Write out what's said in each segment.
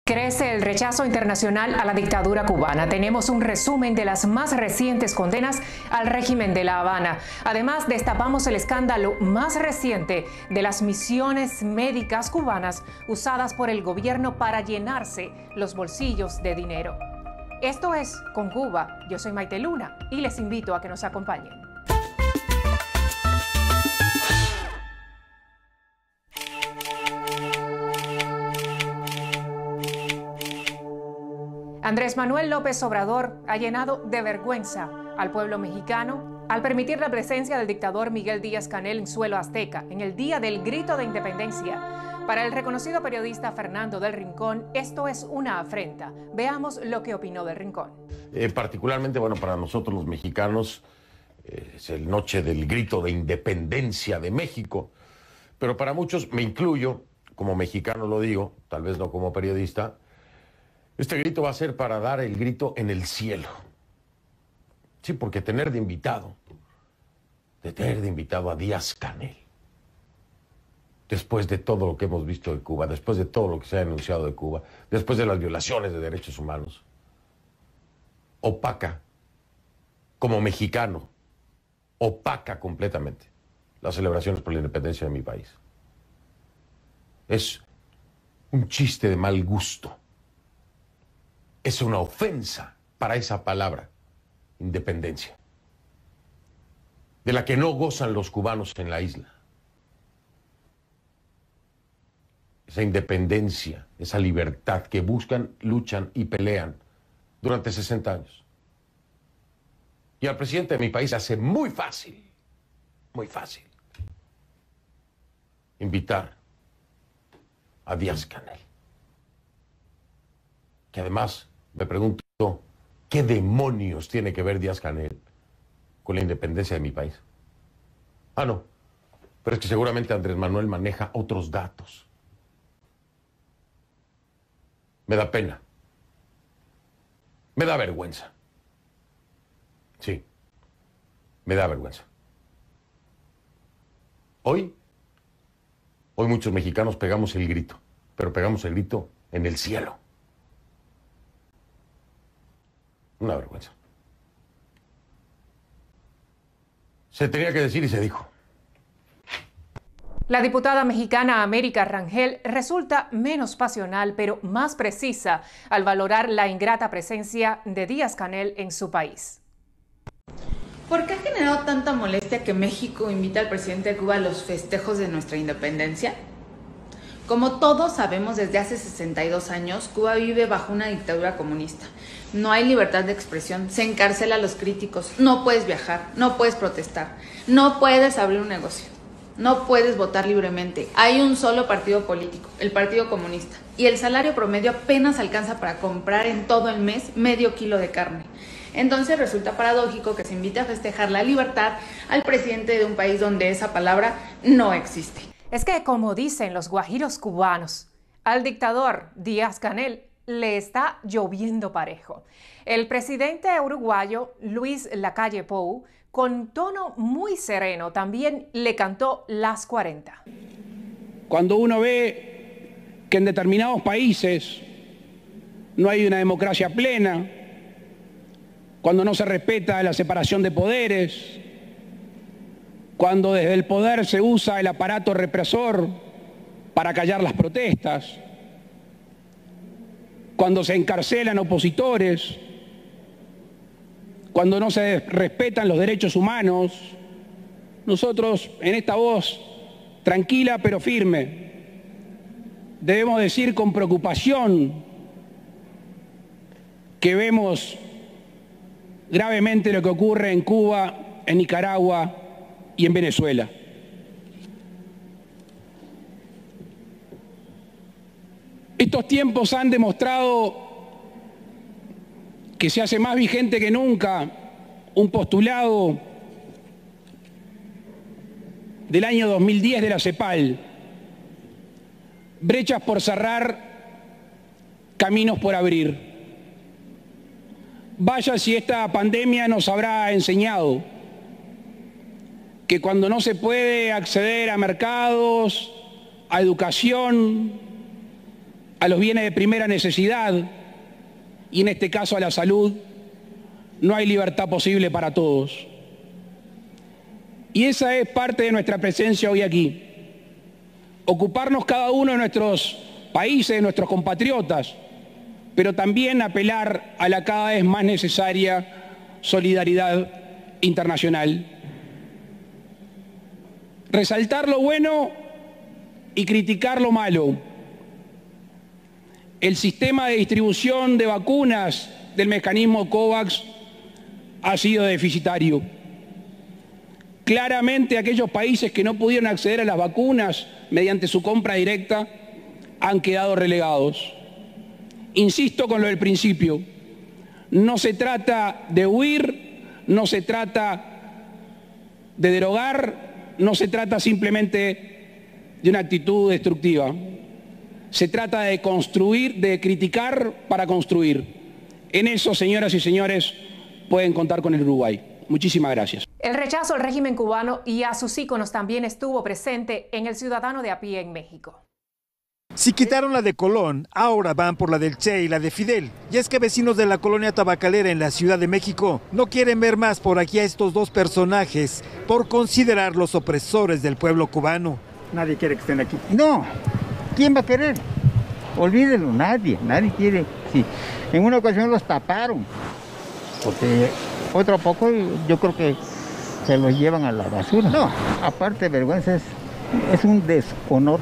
Crece el rechazo internacional a la dictadura cubana. Tenemos un resumen de las más recientes condenas al régimen de La Habana. Además, destapamos el escándalo más reciente de las misiones médicas cubanas usadas por el gobierno para llenarse los bolsillos de dinero. Esto es Con Cuba. Yo soy Maite Luna y les invito a que nos acompañen. Andrés Manuel López Obrador ha llenado de vergüenza al pueblo mexicano al permitir la presencia del dictador Miguel Díaz-Canel en suelo azteca en el día del grito de independencia. Para el reconocido periodista Fernando del Rincón, esto es una afrenta. Veamos lo que opinó del Rincón. Particularmente, bueno, para nosotros los mexicanos es el noche del grito de independencia de México, pero para muchos, me incluyo, como mexicano lo digo, tal vez no como periodista, este grito va a ser para dar el grito en el cielo. Sí, porque tener de invitado a Díaz-Canel, después de todo lo que hemos visto de Cuba, después de todo lo que se ha denunciado de Cuba, después de las violaciones de derechos humanos, opaca, como mexicano, opaca completamente las celebraciones por la independencia de mi país. Es un chiste de mal gusto. Es una ofensa para esa palabra, independencia, de la que no gozan los cubanos en la isla. Esa independencia, esa libertad que buscan, luchan y pelean durante 60 años. Y al presidente de mi país hace muy fácil, invitar a Díaz-Canel, que además me pregunto, ¿qué demonios tiene que ver Díaz-Canel con la independencia de mi país? Ah, no, pero es que seguramente Andrés Manuel maneja otros datos. Me da pena. Me da vergüenza. Sí, me da vergüenza. Hoy muchos mexicanos pegamos el grito, pero pegamos el grito en el cielo. Una vergüenza. Se tenía que decir y se dijo. La diputada mexicana América Rangel resulta menos pasional, pero más precisa al valorar la ingrata presencia de Díaz-Canel en su país. ¿Por qué ha generado tanta molestia que México invita al presidente de Cuba a los festejos de nuestra independencia? Como todos sabemos, desde hace 62 años, Cuba vive bajo una dictadura comunista. No hay libertad de expresión, se encarcela a los críticos, no puedes viajar, no puedes protestar, no puedes abrir un negocio, no puedes votar libremente. Hay un solo partido político, el Partido Comunista, y el salario promedio apenas alcanza para comprar en todo el mes medio kilo de carne. Entonces resulta paradójico que se invite a festejar la libertad al presidente de un país donde esa palabra no existe. Es que, como dicen los guajiros cubanos, al dictador Díaz-Canel le está lloviendo parejo. El presidente uruguayo Luis Lacalle Pou, con tono muy sereno, también le cantó las 40. Cuando uno ve que en determinados países no hay una democracia plena, cuando no se respeta la separación de poderes, cuando desde el poder se usa el aparato represor para callar las protestas, cuando se encarcelan opositores, cuando no se respetan los derechos humanos, nosotros en esta voz tranquila pero firme debemos decir con preocupación que vemos gravemente lo que ocurre en Cuba, en Nicaragua y en Venezuela. Estos tiempos han demostrado que se hace más vigente que nunca un postulado del año 2010 de la CEPAL: brechas por cerrar, caminos por abrir. Vaya si esta pandemia nos habrá enseñado que cuando no se puede acceder a mercados, a educación, a los bienes de primera necesidad y en este caso a la salud, no hay libertad posible para todos. Y esa es parte de nuestra presencia hoy aquí. Ocuparnos cada uno de nuestros países, de nuestros compatriotas, pero también apelar a la cada vez más necesaria solidaridad internacional. Resaltar lo bueno y criticar lo malo. El sistema de distribución de vacunas del mecanismo COVAX ha sido deficitario. Claramente aquellos países que no pudieron acceder a las vacunas mediante su compra directa han quedado relegados. Insisto con lo del principio, no se trata de huir, no se trata de derogar, no se trata simplemente de una actitud destructiva. Se trata de construir, de criticar para construir. En eso, señoras y señores, pueden contar con el Uruguay. Muchísimas gracias. El rechazo al régimen cubano y a sus íconos también estuvo presente en el ciudadano de a pie en México. Si quitaron la de Colón, ahora van por la del Che y la de Fidel. Y es que vecinos de la colonia tabacalera en la Ciudad de México no quieren ver más por aquí a estos dos personajes por considerarlos opresores del pueblo cubano. Nadie quiere que estén aquí. No, ¿quién va a querer? Olvídenlo, nadie quiere. Sí. En una ocasión los taparon, porque otro poco yo creo que se los llevan a la basura. No, aparte de vergüenza es un deshonor.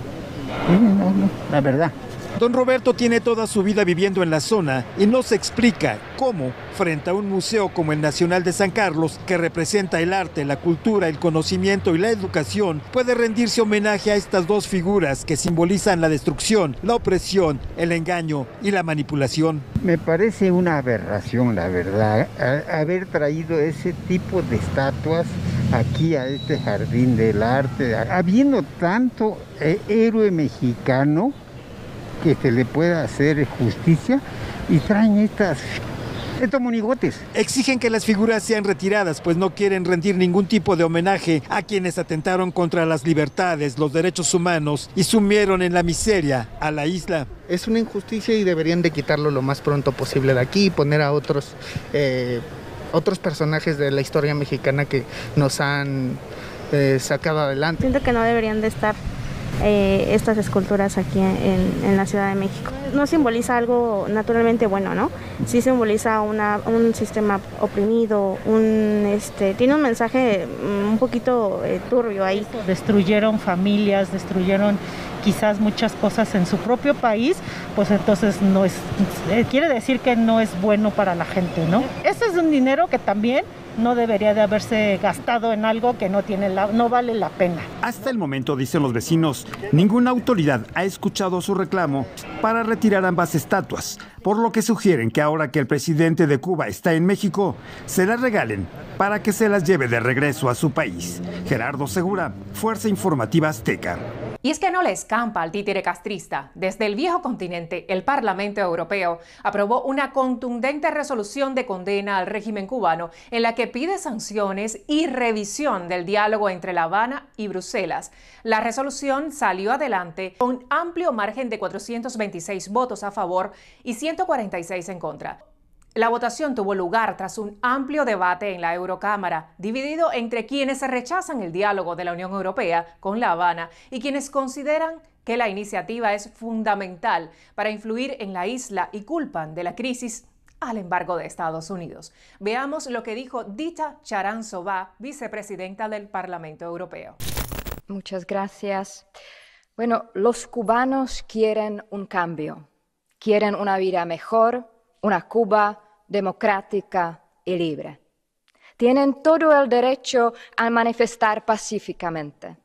No, la verdad. Don Roberto tiene toda su vida viviendo en la zona y nos explica cómo, frente a un museo como el Nacional de San Carlos, que representa el arte, la cultura, el conocimiento y la educación, puede rendirse homenaje a estas dos figuras que simbolizan la destrucción, la opresión, el engaño y la manipulación. Me parece una aberración, la verdad, haber traído ese tipo de estatuas aquí a este jardín del arte, habiendo tanto héroe mexicano que se le pueda hacer justicia, y traen estos monigotes. Exigen que las figuras sean retiradas, pues no quieren rendir ningún tipo de homenaje a quienes atentaron contra las libertades, los derechos humanos y sumieron en la miseria a la isla. Es una injusticia y deberían de quitarlo lo más pronto posible de aquí y poner a otros personajes de la historia mexicana que nos han sacado adelante. Siento que no deberían de estar estas esculturas aquí en la Ciudad de México. No simboliza algo naturalmente bueno, ¿no? Sí simboliza un sistema oprimido, tiene un mensaje un poquito turbio ahí. Destruyeron familias, destruyeron quizás muchas cosas en su propio país, pues entonces no es, quiere decir que no es bueno para la gente, ¿no? Ese es un dinero que también no debería de haberse gastado en algo que no vale la pena. Hasta el momento, dicen los vecinos, ninguna autoridad ha escuchado su reclamo para retirar ambas estatuas, por lo que sugieren que ahora que el presidente de Cuba está en México, se las regalen para que se las lleve de regreso a su país. Gerardo Segura, Fuerza Informativa Azteca. Y es que no le escampa al títere castrista. Desde el viejo continente, el Parlamento Europeo aprobó una contundente resolución de condena al régimen cubano en la que pide sanciones y revisión del diálogo entre La Habana y Bruselas. La resolución salió adelante con un amplio margen de 426 votos a favor y 146 en contra. La votación tuvo lugar tras un amplio debate en la Eurocámara, dividido entre quienes rechazan el diálogo de la Unión Europea con La Habana y quienes consideran que la iniciativa es fundamental para influir en la isla y culpan de la crisis al embargo de Estados Unidos. Veamos lo que dijo Dita Charanzová, vicepresidenta del Parlamento Europeo. Muchas gracias. Bueno, los cubanos quieren un cambio, quieren una vida mejor, una Cuba democrática y libre. Tienen todo el derecho a manifestar pacíficamente,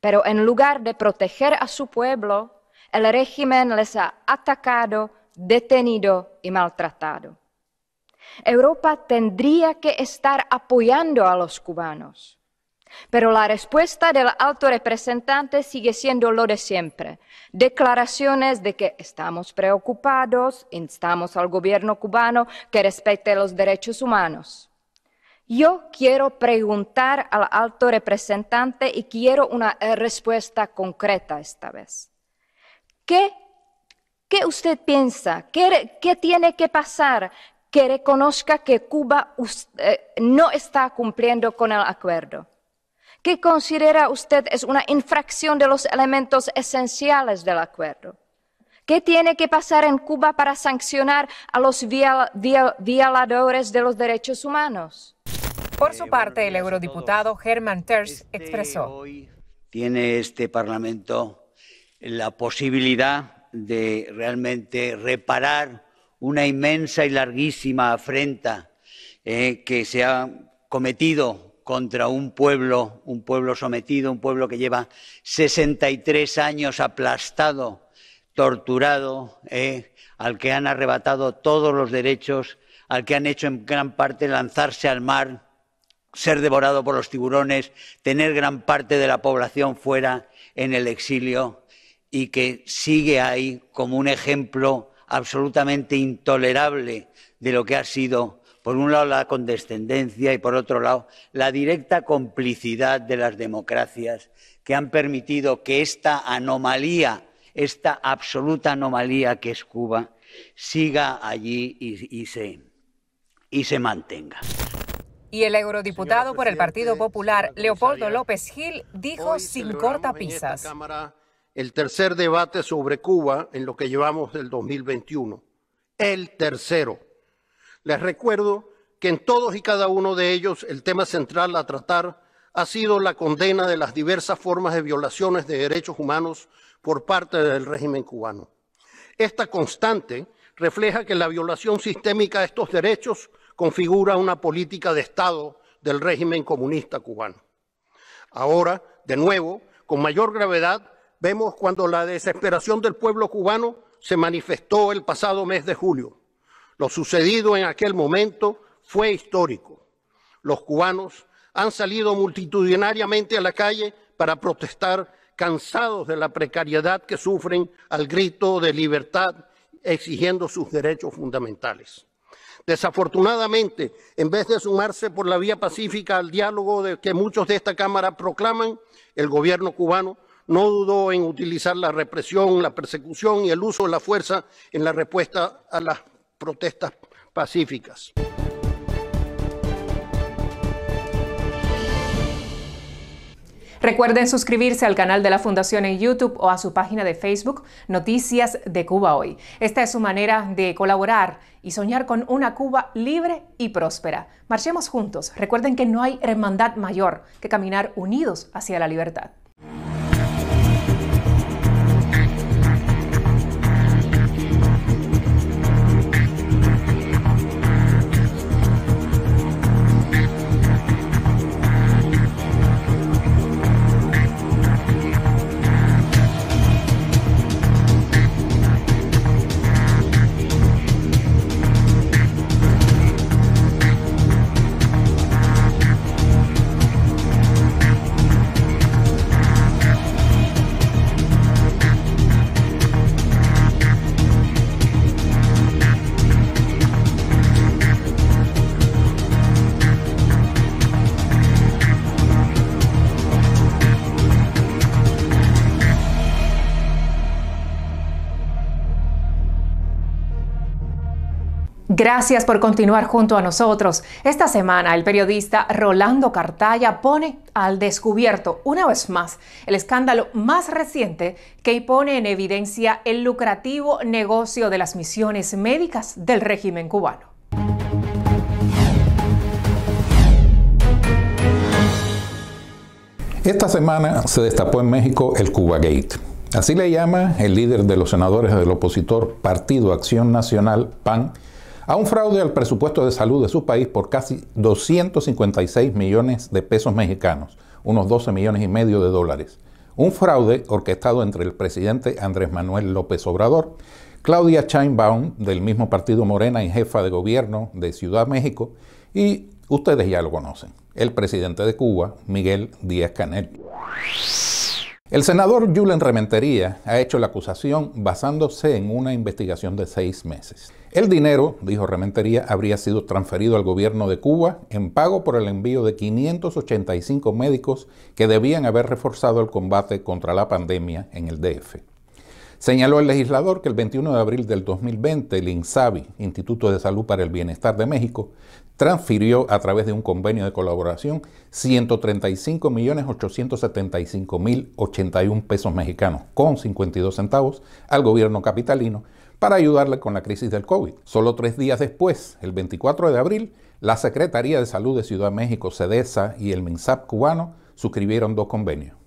pero en lugar de proteger a su pueblo, el régimen les ha atacado, detenido y maltratado. Europa tendría que estar apoyando a los cubanos, pero la respuesta del alto representante sigue siendo lo de siempre. Declaraciones de que estamos preocupados, instamos al gobierno cubano que respete los derechos humanos. Yo quiero preguntar al alto representante y quiero una respuesta concreta esta vez. ¿Qué ¿Qué usted piensa? ¿Qué tiene que pasar que reconozca que Cuba no está cumpliendo con el acuerdo? ¿Qué considera usted es una infracción de los elementos esenciales del acuerdo? ¿Qué tiene que pasar en Cuba para sancionar a los violadores de los derechos humanos? Por su parte, el eurodiputado Herman Tertsch expresó: Hoy tiene este Parlamento la posibilidad de realmente reparar una inmensa y larguísima afrenta que se ha cometido contra un pueblo sometido, un pueblo que lleva 63 años aplastado, torturado, al que han arrebatado todos los derechos, al que han hecho en gran parte lanzarse al mar, ser devorado por los tiburones, tener gran parte de la población fuera en el exilio, y que sigue ahí como un ejemplo absolutamente intolerable de lo que ha sido, por un lado, la condescendencia y, por otro lado, la directa complicidad de las democracias que han permitido que esta anomalía, esta absoluta anomalía que es Cuba, siga allí y se mantenga. Y el eurodiputado por el Partido Popular, Leopoldo López Gil, dijo sin cortapisas: el tercer debate sobre Cuba en lo que llevamos del 2021. El tercero. Les recuerdo que en todos y cada uno de ellos el tema central a tratar ha sido la condena de las diversas formas de violaciones de derechos humanos por parte del régimen cubano. Esta constante refleja que la violación sistémica de estos derechos configura una política de Estado del régimen comunista cubano. Ahora, de nuevo, con mayor gravedad, vemos cuando la desesperación del pueblo cubano se manifestó el pasado mes de julio. Lo sucedido en aquel momento fue histórico. Los cubanos han salido multitudinariamente a la calle para protestar, cansados de la precariedad que sufren al grito de libertad, exigiendo sus derechos fundamentales. Desafortunadamente, en vez de sumarse por la vía pacífica al diálogo que muchos de esta Cámara proclaman, el gobierno cubano no dudó en utilizar la represión, la persecución y el uso de la fuerza en la respuesta a las protestas pacíficas. Recuerden suscribirse al canal de la Fundación en YouTube o a su página de Facebook, Noticias de Cuba Hoy. Esta es su manera de colaborar y soñar con una Cuba libre y próspera. Marchemos juntos. Recuerden que no hay hermandad mayor que caminar unidos hacia la libertad. Gracias por continuar junto a nosotros. Esta semana el periodista Rolando Cartaya pone al descubierto una vez más el escándalo más reciente que pone en evidencia el lucrativo negocio de las misiones médicas del régimen cubano. Esta semana se destapó en México el Cubagate. Así le llama el líder de los senadores del opositor Partido Acción Nacional, PAN, a un fraude al presupuesto de salud de su país por casi 256 millones de pesos mexicanos, unos 12 millones y medio de dólares. Un fraude orquestado entre el presidente Andrés Manuel López Obrador, Claudia Sheinbaum, del mismo partido Morena y jefa de gobierno de Ciudad México, y ustedes ya lo conocen, el presidente de Cuba, Miguel Díaz-Canel. El senador Julen Rementería ha hecho la acusación basándose en una investigación de 6 meses. El dinero, dijo Rementería, habría sido transferido al gobierno de Cuba en pago por el envío de 585 médicos que debían haber reforzado el combate contra la pandemia en el DF. Señaló el legislador que el 21 de abril del 2020 el INSABI, Instituto de Salud para el Bienestar de México, transfirió a través de un convenio de colaboración 135.875.081 pesos mexicanos con 52 centavos al gobierno capitalino para ayudarle con la crisis del COVID. Solo 3 días después, el 24 de abril, la Secretaría de Salud de Ciudad de México, SEDESA, y el MINSAP cubano suscribieron 2 convenios.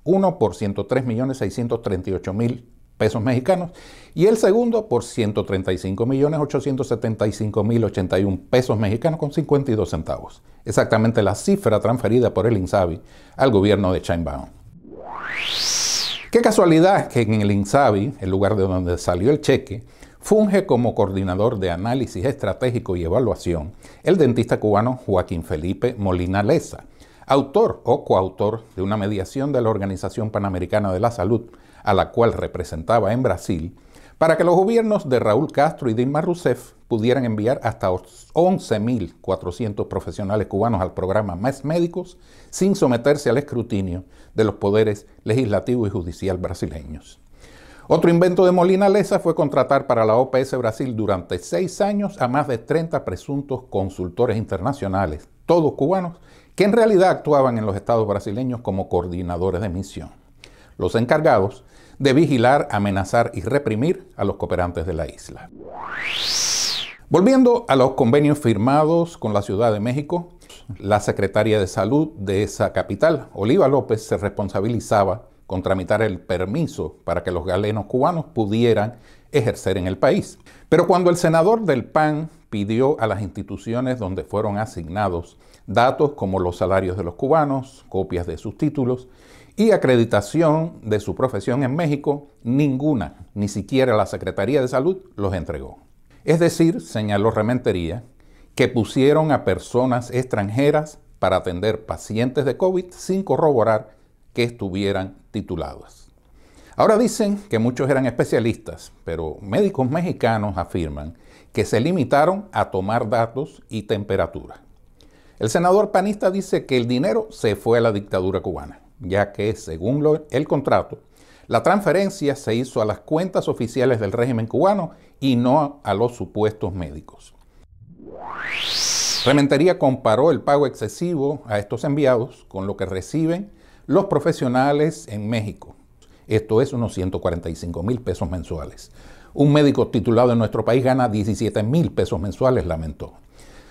Uno por 103.638.000 pesos mexicanos y el segundo por 135.875.081 pesos mexicanos con 52 centavos. Exactamente la cifra transferida por el INSABI al gobierno de Sheinbaum. Qué casualidad que en el INSABI, el lugar de donde salió el cheque, funge como coordinador de análisis estratégico y evaluación el dentista cubano Joaquín Felipe Molina Leza, autor o coautor de una mediación de la Organización Panamericana de la Salud, a la cual representaba en Brasil, para que los gobiernos de Raúl Castro y Dilma Rousseff pudieran enviar hasta 11.400 profesionales cubanos al programa Más Médicos sin someterse al escrutinio de los poderes legislativo y judicial brasileños. Otro invento de Molina Leza fue contratar para la OPS Brasil durante 6 años a más de 30 presuntos consultores internacionales, todos cubanos, que en realidad actuaban en los estados brasileños como coordinadores de misión, los encargados de vigilar, amenazar y reprimir a los cooperantes de la isla. Volviendo a los convenios firmados con la Ciudad de México, la secretaria de Salud de esa capital, Oliva López, se responsabilizaba con tramitar el permiso para que los galenos cubanos pudieran ejercer en el país. Pero cuando el senador del PAN pidió a las instituciones donde fueron asignados datos como los salarios de los cubanos, copias de sus títulos y acreditación de su profesión en México, ninguna, ni siquiera la Secretaría de Salud, los entregó. Es decir, señaló Rementería, que pusieron a personas extranjeras para atender pacientes de COVID sin corroborar que estuvieran titulados. Ahora dicen que muchos eran especialistas, pero médicos mexicanos afirman que se limitaron a tomar datos y temperatura. El senador panista dice que el dinero se fue a la dictadura cubana, ya que, según el contrato, la transferencia se hizo a las cuentas oficiales del régimen cubano y no a los supuestos médicos. Rementería comparó el pago excesivo a estos enviados con lo que reciben los profesionales en México. Esto es unos 145.000 pesos mensuales. Un médico titulado en nuestro país gana 17.000 pesos mensuales, lamentó.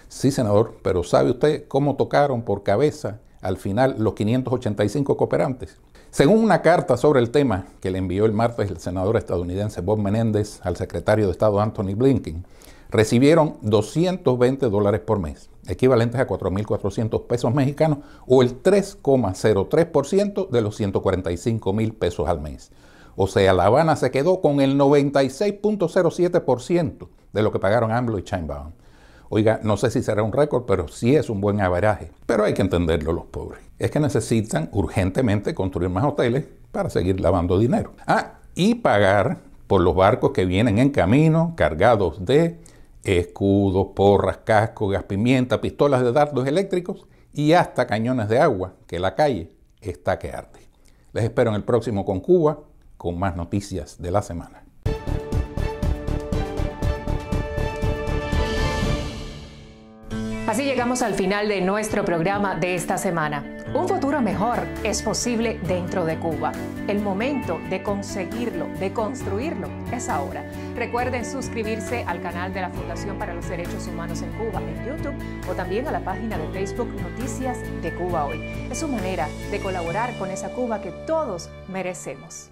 Sí, senador, pero ¿sabe usted cómo tocaron por cabeza al final los 585 cooperantes? Según una carta sobre el tema que le envió el martes el senador estadounidense Bob Menéndez al secretario de Estado Anthony Blinken, recibieron $220 por mes, equivalentes a 4.400 pesos mexicanos o el 3,03% de los 145.000 pesos al mes. O sea, La Habana se quedó con el 96,07% de lo que pagaron AMLO y Sheinbaum. Oiga, no sé si será un récord, pero sí es un buen averaje. Pero hay que entenderlo los pobres. Es que necesitan urgentemente construir más hoteles para seguir lavando dinero. Y pagar por los barcos que vienen en camino cargados de escudos, porras, cascos, gas pimienta, pistolas de dardos eléctricos y hasta cañones de agua, que la calle está que arde. Les espero en el próximo Con Cuba, con más noticias de la semana. Así llegamos al final de nuestro programa de esta semana. Un futuro mejor es posible dentro de Cuba. El momento de conseguirlo, de construirlo, es ahora. Recuerden suscribirse al canal de la Fundación para los Derechos Humanos en Cuba en YouTube o también a la página de Facebook Noticias de Cuba Hoy. Es su manera de colaborar con esa Cuba que todos merecemos.